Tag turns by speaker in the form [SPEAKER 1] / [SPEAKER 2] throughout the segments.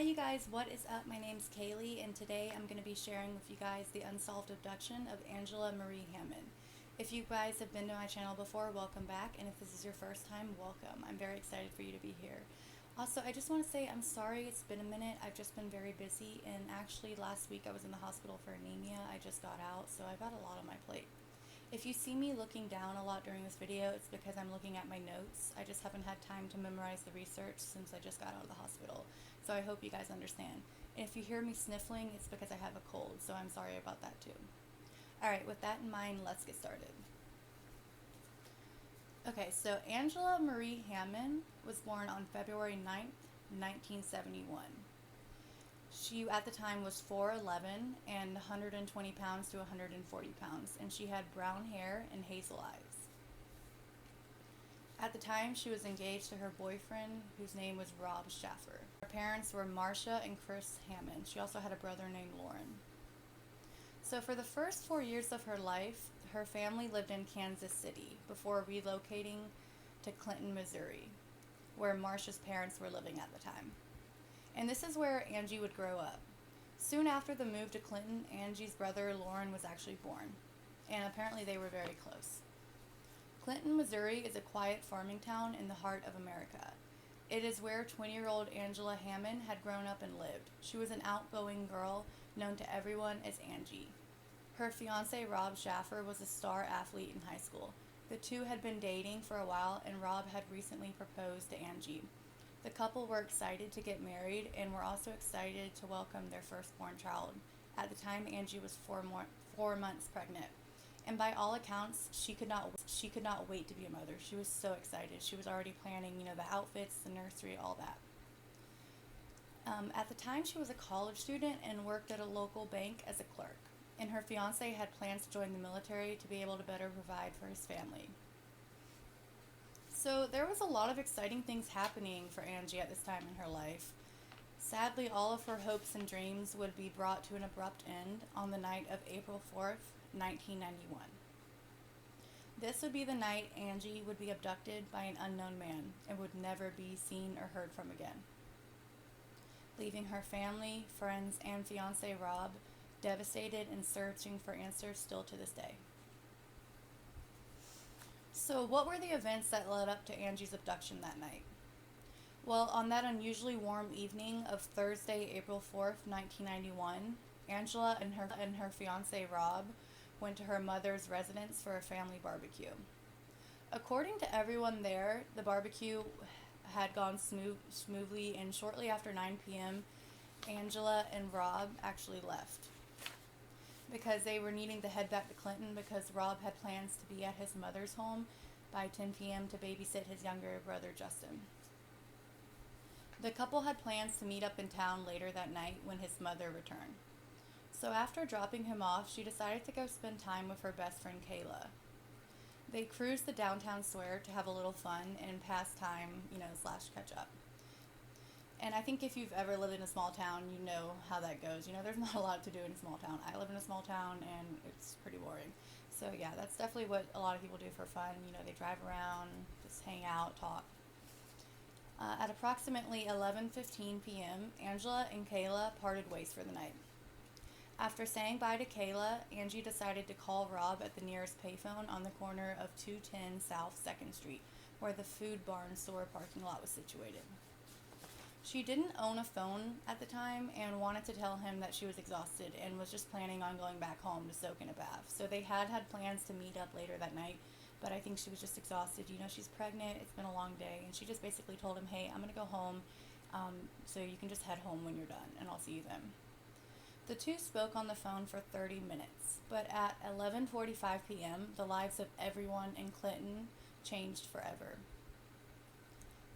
[SPEAKER 1] you guys, what is up? My name's Kaylee, and today I'm going to be sharing with you guys the unsolved abduction of Angela Marie Hammond. If you guys have been to my channel before, welcome back, and if this is your first time, welcome. I'm very excited for you to be here. Also, I just want to say I'm sorry it's been a minute. I've just been very busy, and actually last week I was in the hospital for anemia. I just got out, so I've got a lot on my plate. If you see me looking down a lot during this video, it's because I'm looking at my notes. I just haven't had time to memorize the research since I just got out of the hospital. So I hope you guys understand. And if you hear me sniffling, it's because I have a cold, so I'm sorry about that too. Alright, with that in mind, let's get started. Okay, so Angela Marie Hammond was born on February 9th, 1971. She, at the time, was 4'11" and 120 pounds to 140 pounds, and she had brown hair and hazel eyes. At the time, she was engaged to her boyfriend, whose name was Rob Schaffer. Her parents were Marcia and Chris Hammond. She also had a brother named Lauren. So for the first 4 years of her life, her family lived in Kansas City before relocating to Clinton, Missouri, where Marcia's parents were living at the time. And this is where Angie would grow up. Soon after the move to Clinton, Angie's brother Lauren was actually born, and apparently they were very close. Clinton, Missouri is a quiet farming town in the heart of America. It is where 20-year-old Angela Hammond had grown up and lived. She was an outgoing girl known to everyone as Angie. Her fiance Rob Schaffer was a star athlete in high school. The two had been dating for a while, and Rob had recently proposed to Angie. The couple were excited to get married and were also excited to welcome their firstborn child. At the time, Angie was 4 months pregnant, and by all accounts, she could not wait to be a mother. She was so excited. She was already planning, the outfits, the nursery, all that. At the time, she was a college student and worked at a local bank as a clerk, and her fiance had plans to join the military to be able to better provide for his family. So there was a lot of exciting things happening for Angie at this time in her life. Sadly, all of her hopes and dreams would be brought to an abrupt end on the night of April 4th, 1991. This would be the night Angie would be abducted by an unknown man and would never be seen or heard from again, leaving her family, friends, and fiancé Rob devastated and searching for answers still to this day. So what were the events that led up to Angie's abduction that night? Well, on that unusually warm evening of Thursday, April 4th, 1991, Angela and her fiancé Rob went to her mother's residence for a family barbecue. According to everyone there, the barbecue had gone smoothly, and shortly after 9 p.m., Angela and Rob actually left because they were needing to head back to Clinton because Rob had plans to be at his mother's home by 10 p.m. to babysit his younger brother Justin. The couple had plans to meet up in town later that night when his mother returned. So after dropping him off, she decided to go spend time with her best friend Kayla. They cruised the downtown square to have a little fun and pass time, / catch up. And I think if you've ever lived in a small town, you know how that goes. There's not a lot to do in a small town. I live in a small town, and it's pretty boring. So yeah, that's definitely what a lot of people do for fun. They drive around, just hang out, talk. At approximately 11:15 p.m., Angela and Kayla parted ways for the night. After saying bye to Kayla, Angie decided to call Rob at the nearest payphone on the corner of 210 South 2nd Street, where the Food Barn store parking lot was situated. She didn't own a phone at the time and wanted to tell him that she was exhausted and was just planning on going back home to soak in a bath. So they had plans to meet up later that night, but I think she was just exhausted. She's pregnant, it's been a long day, and she just basically told him, hey, I'm going to go home, so you can just head home when you're done, and I'll see you then. The two spoke on the phone for 30 minutes, but at 11:45 p.m., the lives of everyone in Clinton changed forever.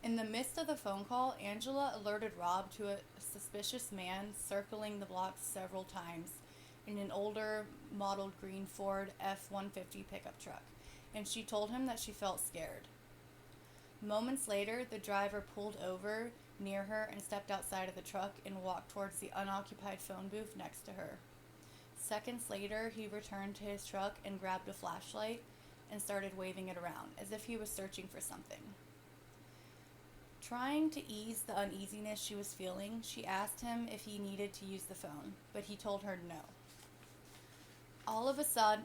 [SPEAKER 1] In the midst of the phone call, Angela alerted Rob to a suspicious man circling the block several times in an older modeled green Ford F-150 pickup truck, and she told him that she felt scared. Moments later, the driver pulled over near her and stepped outside of the truck and walked towards the unoccupied phone booth next to her. Seconds later, he returned to his truck and grabbed a flashlight and started waving it around as if he was searching for something. Trying to ease the uneasiness she was feeling, she asked him if he needed to use the phone, but he told her no. All of a sudden,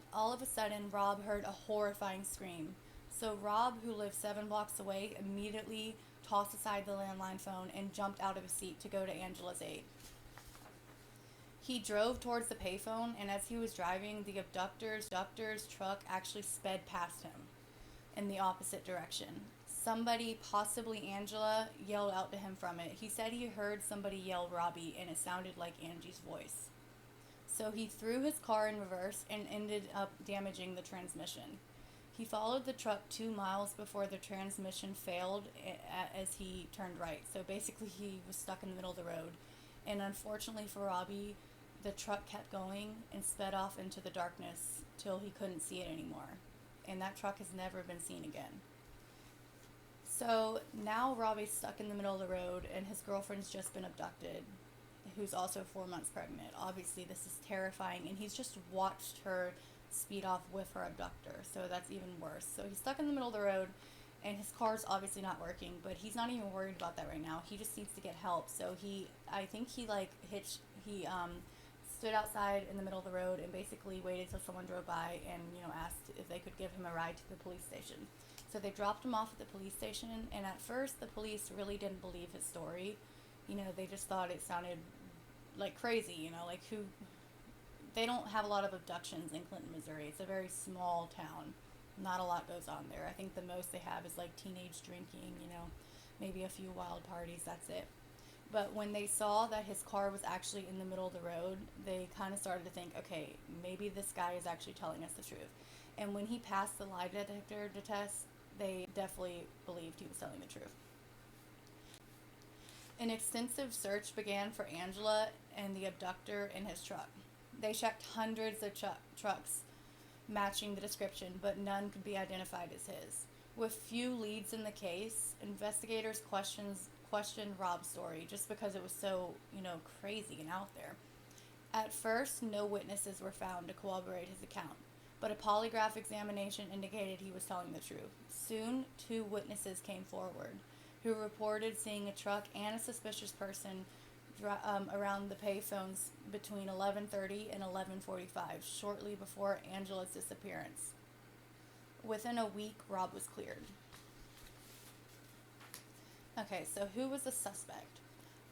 [SPEAKER 1] Rob heard a horrifying scream. So Rob, who lived 7 blocks away, immediately tossed aside the landline phone and jumped out of his seat to go to Angela's aid. He drove towards the payphone, and as he was driving, the abductor's truck actually sped past him in the opposite direction. Somebody, possibly Angela, yelled out to him from it. He said he heard somebody yell Robbie, and it sounded like Angie's voice. So he threw his car in reverse and ended up damaging the transmission. He followed the truck 2 miles before the transmission failed as he turned right. So basically he was stuck in the middle of the road. And unfortunately for Robbie, the truck kept going and sped off into the darkness till he couldn't see it anymore. And that truck has never been seen again. So now Robbie's stuck in the middle of the road, and his girlfriend's just been abducted, who's also 4 months pregnant. Obviously this is terrifying, and he's just watched her speed off with her abductor, so that's even worse. So he's stuck in the middle of the road, and his car's obviously not working, but he's not even worried about that right now. He just needs to get help. So he stood outside in the middle of the road and basically waited till someone drove by and, asked if they could give him a ride to the police station. So they dropped him off at the police station, and at first the police really didn't believe his story. They just thought it sounded like crazy, they don't have a lot of abductions in Clinton, Missouri. It's a very small town. Not a lot goes on there. I think the most they have is like teenage drinking, maybe a few wild parties, that's it. But when they saw that his car was actually in the middle of the road, they kind of started to think, okay, maybe this guy is actually telling us the truth. And when he passed the lie detector test, they definitely believed he was telling the truth. An extensive search began for Angela and the abductor in his truck. They checked hundreds of trucks matching the description, but none could be identified as his. With few leads in the case, investigators questioned Rob's story just because it was so, crazy and out there. At first, no witnesses were found to corroborate his account, but a polygraph examination indicated he was telling the truth. Soon, 2 witnesses came forward who reported seeing a truck and a suspicious person around the payphones between 11:30 and 11:45, shortly before Angela's disappearance. Within a week, Rob was cleared. Okay, so who was the suspect?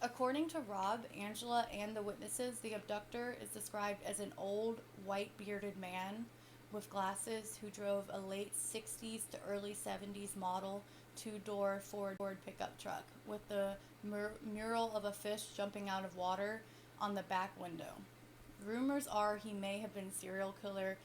[SPEAKER 1] According to Rob, Angela, and the witnesses, the abductor is described as an old, white-bearded man with glasses who drove a late 60s to early 70s model 2-door Ford pickup truck with the mural of a fish jumping out of water on the back window. Rumors are he may have been serial killer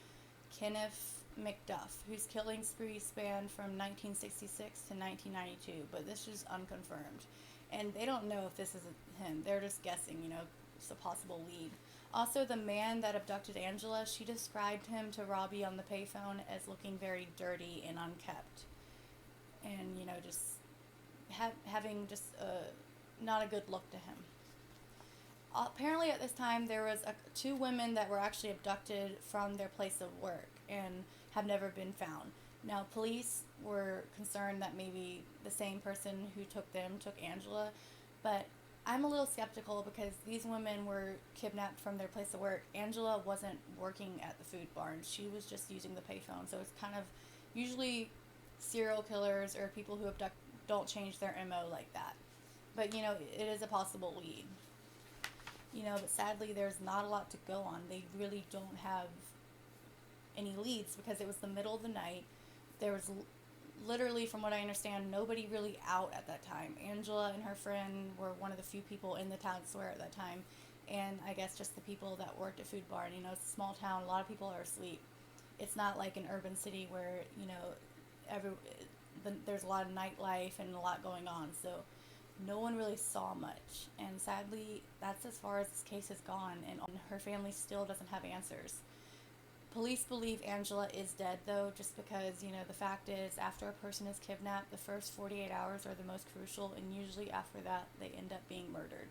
[SPEAKER 1] Kenneth McDuff, whose killing spree spanned from 1966 to 1992, but this is unconfirmed. And they don't know if this is him. They're just guessing, it's a possible lead. Also, the man that abducted Angela, she described him to Robbie on the payphone as looking very dirty and unkept. And, just having just not a good look to him. Apparently at this time there was 2 women that were actually abducted from their place of work and have never been found. Now, police were concerned that maybe the same person who took them took Angela, but I'm a little skeptical because these women were kidnapped from their place of work. Angela wasn't working at the food barn. She was just using the payphone. So it's kind of usually serial killers or people who abduct don't change their MO like that. But, it is a possible lead. But sadly there's not a lot to go on. They really don't have any leads because it was the middle of the night. There was literally, from what I understand, nobody really out at that time. Angela and her friend were one of the few people in the town square at that time, and I guess just the people that worked at Food Barn. It's a small town, a lot of people are asleep. It's not like an urban city where, there's a lot of nightlife and a lot going on, so no one really saw much, and sadly, that's as far as this case has gone, and her family still doesn't have answers. Police believe Angela is dead, though, just because, the fact is, after a person is kidnapped, the first 48 hours are the most crucial, and usually after that, they end up being murdered.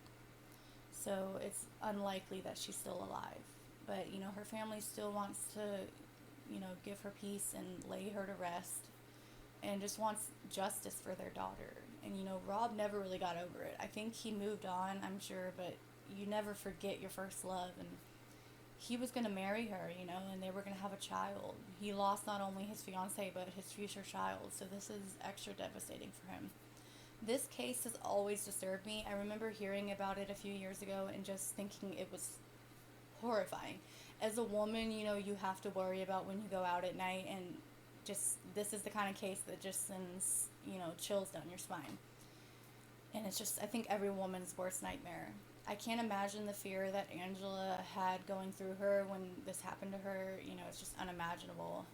[SPEAKER 1] So it's unlikely that she's still alive. But, her family still wants to, give her peace and lay her to rest, and just wants justice for their daughter. And, Rob never really got over it. I think he moved on, I'm sure, but you never forget your first love. And he was going to marry her, and they were going to have a child. He lost not only his fiancée, but his future child. So this is extra devastating for him. This case has always disturbed me. I remember hearing about it a few years ago and just thinking it was horrifying. As a woman, you have to worry about when you go out at night, and just this is the kind of case that just sends, chills down your spine. And it's just, I think, every woman's worst nightmare. I can't imagine the fear that Angela had going through her when this happened to her. It's just unimaginable.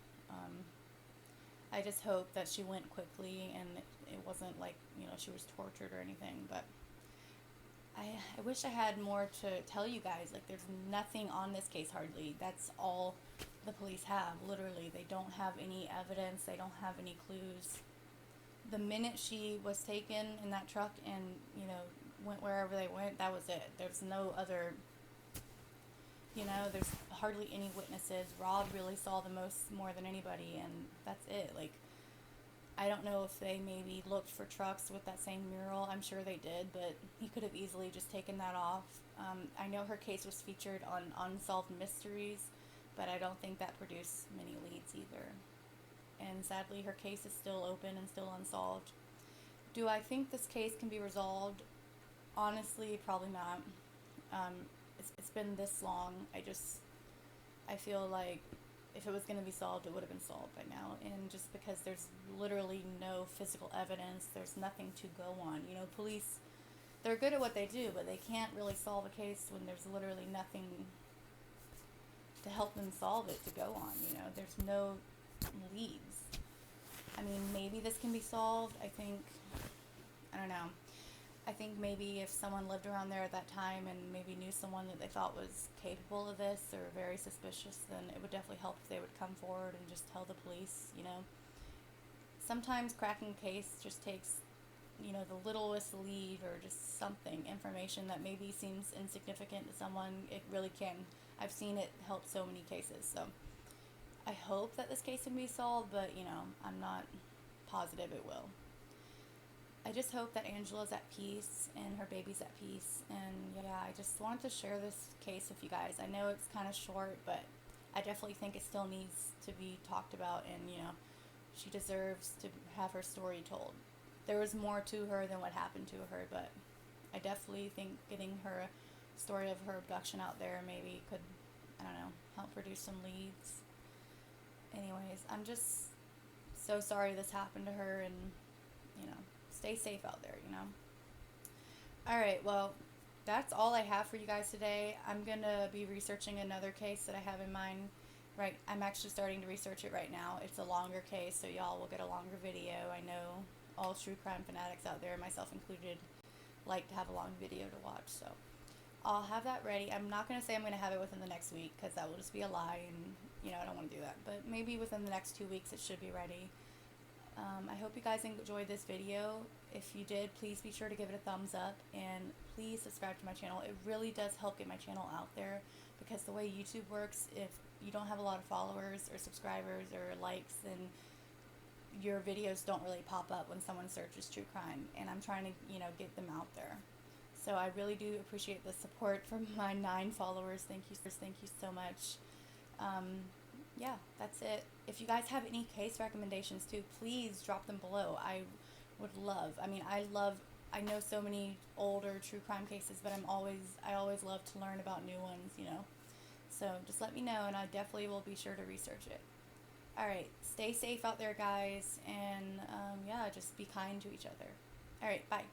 [SPEAKER 1] I just hope that she went quickly and it wasn't like, she was tortured or anything. But I wish I had more to tell you guys. Like, there's nothing on this case hardly. That's all the police have, literally. They don't have any evidence. They don't have any clues. The minute she was taken in that truck and, went wherever they went, that was it. There's no other, there's hardly any witnesses. Rob really saw the most, more than anybody, and that's it. Like, I don't know if they maybe looked for trucks with that same mural. I'm sure they did, but he could have easily just taken that off. I know her case was featured on Unsolved Mysteries, but I don't think that produced many leads either. And sadly, her case is still open and still unsolved. Do I think this case can be resolved? Honestly, probably not. It's been this long. I feel like if it was going to be solved, it would have been solved by now. And just because there's literally no physical evidence, there's nothing to go on. Police, they're good at what they do, but they can't really solve a case when there's literally nothing to help them solve it, to go on. There's no leads. I mean, maybe this can be solved. I don't know. I think maybe if someone lived around there at that time and maybe knew someone that they thought was capable of this or very suspicious, then it would definitely help if they would come forward and just tell the police, Sometimes cracking a case just takes, the littlest lead or just something, information that maybe seems insignificant to someone. It really can. I've seen it help so many cases, so I hope that this case can be solved, but, I'm not positive it will. I just hope that Angela's at peace and her baby's at peace. And yeah, I just wanted to share this case with you guys. I know it's kind of short, but I definitely think it still needs to be talked about. And, she deserves to have her story told. There was more to her than what happened to her, but I definitely think getting her story of her abduction out there maybe could, help produce some leads. Anyways, I'm just so sorry this happened to her, and, stay safe out there, Alright, well, that's all I have for you guys today. I'm going to be researching another case that I have in mind. Right, I'm actually starting to research it right now. It's a longer case, so y'all will get a longer video. I know all true crime fanatics out there, myself included, like to have a long video to watch, so I'll have that ready. I'm not going to say I'm going to have it within the next week, because that will just be a lie, and, I don't want to do that. But maybe within the next 2 weeks it should be ready. I hope you guys enjoyed this video. If you did, please be sure to give it a thumbs up, and please subscribe to my channel. It really does help get my channel out there, because the way YouTube works, if you don't have a lot of followers or subscribers or likes, then your videos don't really pop up when someone searches true crime, and I'm trying to, get them out there. So I really do appreciate the support from my 9 followers. Thank you so much. Yeah, that's it. If you guys have any case recommendations too, please drop them below. I would love, I know so many older true crime cases, but I always love to learn about new ones, So just let me know, and I definitely will be sure to research it. Alright, stay safe out there, guys, and yeah, just be kind to each other. Alright, bye.